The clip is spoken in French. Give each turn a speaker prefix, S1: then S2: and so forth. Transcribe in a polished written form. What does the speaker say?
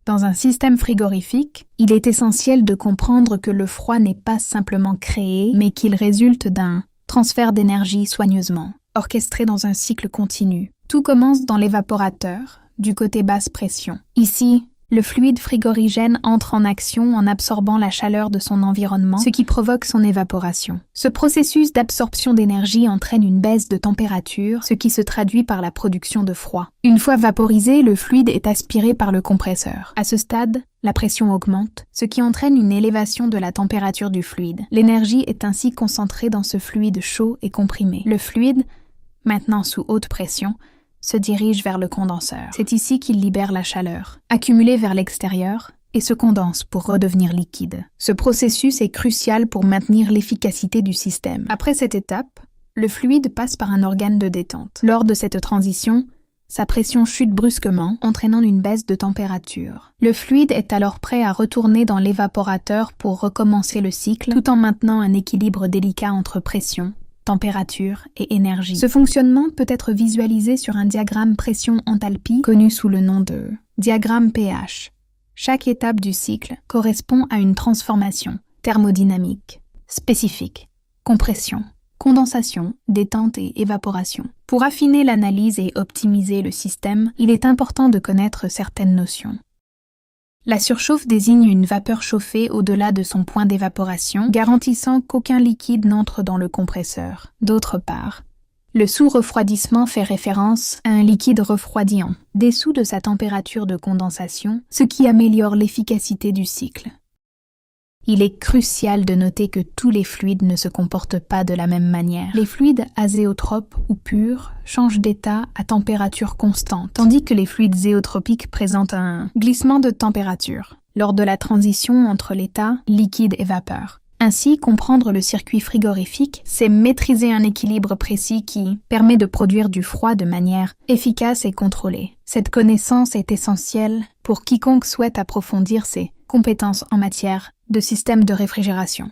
S1: Dans un système frigorifique, il est essentiel de comprendre que le froid n'est pas simplement créé, mais qu'il résulte d'un transfert d'énergie soigneusement, orchestré dans un cycle continu. Tout commence dans l'évaporateur, du côté basse pression. Ici, le fluide frigorigène entre en action en absorbant la chaleur de son environnement, ce qui provoque son évaporation. Ce processus d'absorption d'énergie entraîne une baisse de température, ce qui se traduit par la production de froid. Une fois vaporisé, le fluide est aspiré par le compresseur. À ce stade, la pression augmente, ce qui entraîne une élévation de la température du fluide. L'énergie est ainsi concentrée dans ce fluide chaud et comprimé. Le fluide, maintenant sous haute pression, se dirige vers le condenseur. C'est ici qu'il libère la chaleur, accumulée vers l'extérieur, et se condense pour redevenir liquide. Ce processus est crucial pour maintenir l'efficacité du système. Après cette étape, le fluide passe par un organe de détente. Lors de cette transition, sa pression chute brusquement, entraînant une baisse de température. Le fluide est alors prêt à retourner dans l'évaporateur pour recommencer le cycle, tout en maintenant un équilibre délicat entre pression, température et énergie. Ce fonctionnement peut être visualisé sur un diagramme pression-enthalpie connu sous le nom de diagramme pH. Chaque étape du cycle correspond à une transformation thermodynamique spécifique: compression, condensation, détente et évaporation. Pour affiner l'analyse et optimiser le système, il est important de connaître certaines notions. La surchauffe désigne une vapeur chauffée au-delà de son point d'évaporation, garantissant qu'aucun liquide n'entre dans le compresseur. D'autre part, le sous-refroidissement fait référence à un liquide refroidissant, dessous de sa température de condensation, ce qui améliore l'efficacité du cycle. Il est crucial de noter que tous les fluides ne se comportent pas de la même manière. Les fluides azéotropes ou purs changent d'état à température constante, tandis que les fluides zéotropiques présentent un glissement de température lors de la transition entre l'état liquide et vapeur. Ainsi, comprendre le circuit frigorifique, c'est maîtriser un équilibre précis qui permet de produire du froid de manière efficace et contrôlée. Cette connaissance est essentielle pour quiconque souhaite approfondir ses compétences en matière de système de réfrigération.